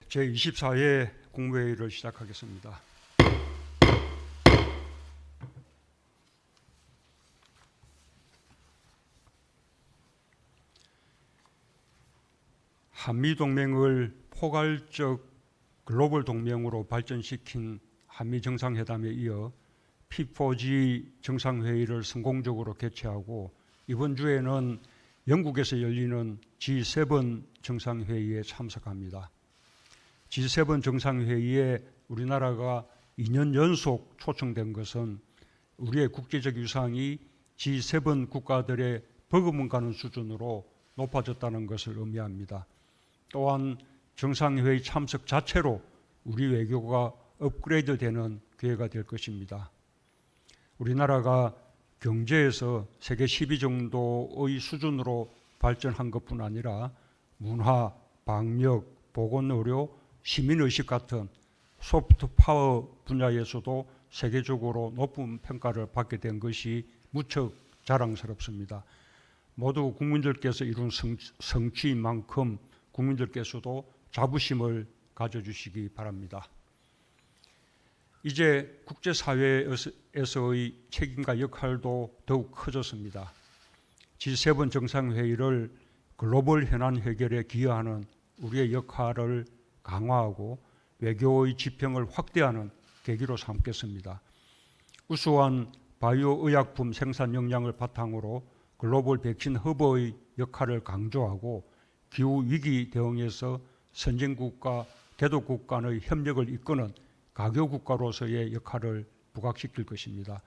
제24회 국무회의를 시작하겠습니다. 한미동맹을 포괄적 글로벌 동맹으로 발전시킨 한미정상회담에 이어 P4G 정상회의를 성공적으로 개최하고 이번 주에는 영국에서 열리는 G7 정상회의에 참석합니다. G7 정상회의에 우리나라가 2년 연속 초청된 것은 우리의 국제적 위상이 G7 국가들의 버금가는 수준으로 높아졌다는 것을 의미합니다. 또한 정상회의 참석 자체로 우리 외교가 업그레이드되는 기회가 될 것입니다. 우리나라가 경제에서 세계 10위 정도의 수준으로 발전한 것뿐 아니라 문화, 방역, 보건의료, 시민의식 같은 소프트 파워 분야에서도 세계적으로 높은 평가를 받게 된 것이 무척 자랑스럽습니다. 모두 국민들께서 이룬 성취인 만큼 국민들께서도 자부심을 가져주시기 바랍니다. 이제 국제사회에서의 책임과 역할도 더욱 커졌습니다. G7 정상회의를 글로벌 현안 해결에 기여하는 우리의 역할을 강화하고 외교의 지평을 확대하는 계기로 삼겠습니다. 우수한 바이오 의약품 생산 역량을 바탕으로 글로벌 백신 허브의 역할을 강조하고 기후 위기 대응에서 선진국과 개도국 간의 협력을 이끄는 가교 국가로서의 역할을 부각시킬 것입니다.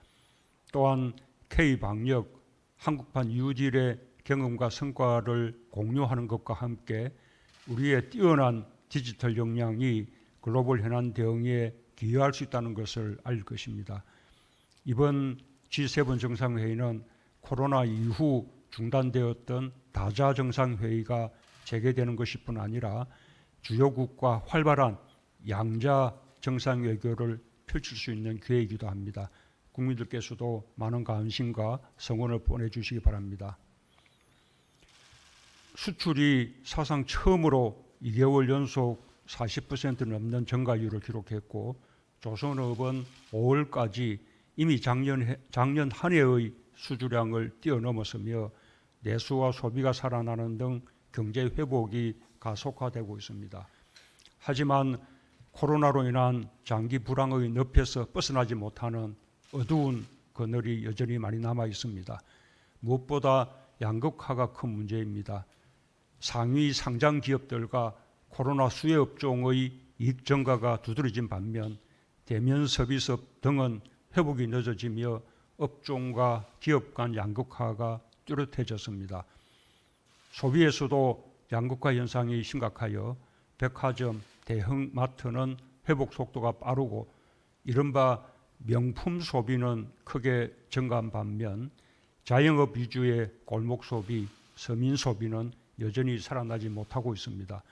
또한 K-방역, 한국판 뉴딜의 경험과 성과를 공유하는 것과 함께 우리의 뛰어난 디지털 역량이 글로벌 현안 대응에 기여할 수 있다는 것을 알릴 것입니다. 이번 G7 정상회의는 코로나 이후 중단되었던 다자 정상회의가 재개되는 것일 뿐 아니라 주요국과 활발한 양자 정상외교를 펼칠 수 있는 기회이기도 합니다. 국민들께서도 많은 관심과 성원을 보내주시기 바랍니다. 수출이 사상 처음으로 2개월 연속 40% 넘는 증가율을 기록했고 조선업은 5월까지 이미 작년 한 해의 수주량을 뛰어넘었으며 내수와 소비가 살아나는 등 경제 회복이 가속화되고 있습니다. 하지만 코로나로 인한 장기 불황의 늪에서 벗어나지 못하는 어두운 그늘이 여전히 많이 남아 있습니다. 무엇보다 양극화가 큰 문제입니다. 상위 상장 기업들과 코로나 수혜 업종의 이익 증가가 두드러진 반면 대면 서비스업 등은 회복이 늦어지며 업종과 기업 간 양극화가 뚜렷해졌습니다. 소비에서도 양극화 현상이 심각하여 백화점, 대형마트는 회복 속도가 빠르고 이른바 명품 소비는 크게 증가한 반면 자영업 위주의 골목 소비, 서민 소비는 여전히 살아나지 못하고 있습니다.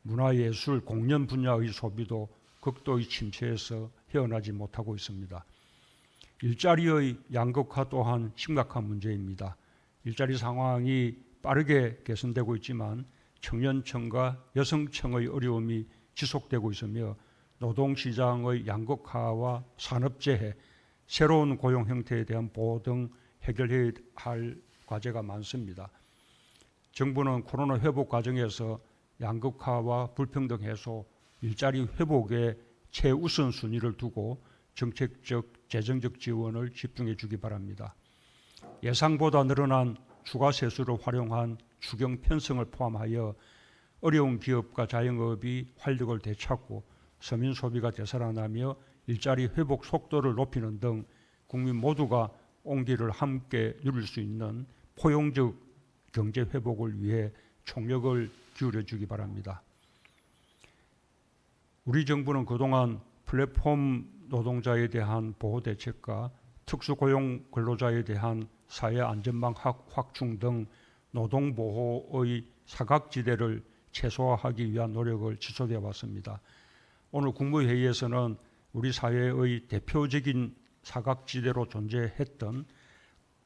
문화예술, 공연 분야의 소비도 극도의 침체에서 헤어나지 못하고 있습니다. 일자리의 양극화 또한 심각한 문제입니다. 일자리 상황이 빠르게 개선되고 있지만 청년층과 여성층의 어려움이 지속되고 있으며 노동시장의 양극화와 산업재해, 새로운 고용 형태에 대한 보호 등 해결해야 할 과제가 많습니다. 정부는 코로나 회복 과정에서 양극화와 불평등 해소, 일자리 회복에 최우선 순위를 두고 정책적, 재정적 지원을 집중해 주기 바랍니다. 예상보다 늘어난 추가 세수를 활용한 추경 편성을 포함하여 어려운 기업과 자영업이 활력을 되찾고 서민 소비가 되살아나며 일자리 회복 속도를 높이는 등 국민 모두가 온기를 함께 누릴 수 있는 포용적 경제 회복을 위해 총력을 기울여 주기 바랍니다. 우리 정부는 그동안 플랫폼 노동자에 대한 보호 대책과 특수고용 근로자에 대한 사회안전망 확충 등 노동보호의 사각지대를 최소화하기 위한 노력을 지속해 왔습니다. 오늘 국무회의에서는 우리 사회의 대표적인 사각지대로 존재했던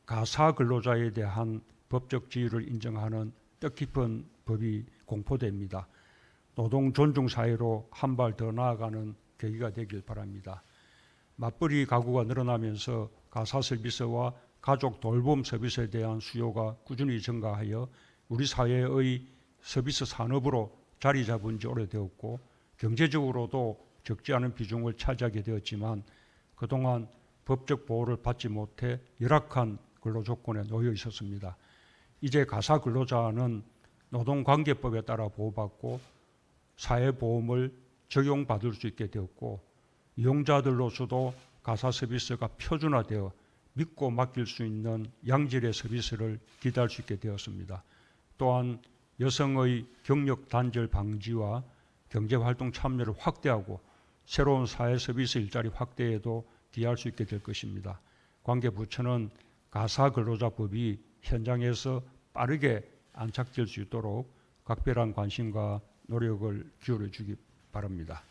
가사 근로자에 대한 법적 지위를 인정하는 뜻깊은 법이 공포됩니다. 노동 존중 사회로 한 발 더 나아가는 계기가 되길 바랍니다. 맞벌이 가구가 늘어나면서 가사 서비스와 가족 돌봄 서비스에 대한 수요가 꾸준히 증가하여 우리 사회의 서비스 산업으로 자리 잡은 지 오래되었고 경제적으로도 적지 않은 비중을 차지하게 되었지만 그동안 법적 보호를 받지 못해 열악한 근로 조건에 놓여 있었습니다. 이제 가사 근로자는 노동관계법에 따라 보호받고 사회보험을 적용받을 수 있게 되었고 이용자들로서도 가사 서비스가 표준화되어 믿고 맡길 수 있는 양질의 서비스를 기대할 수 있게 되었습니다. 또한 여성의 경력 단절 방지와 경제활동 참여를 확대하고 새로운 사회 서비스 일자리 확대에도 기여할 수 있게 될 것입니다. 관계부처는 가사 근로자법이 현장에서 빠르게 안착될 수 있도록 각별한 관심과 노력을 기울여 주기 바랍니다.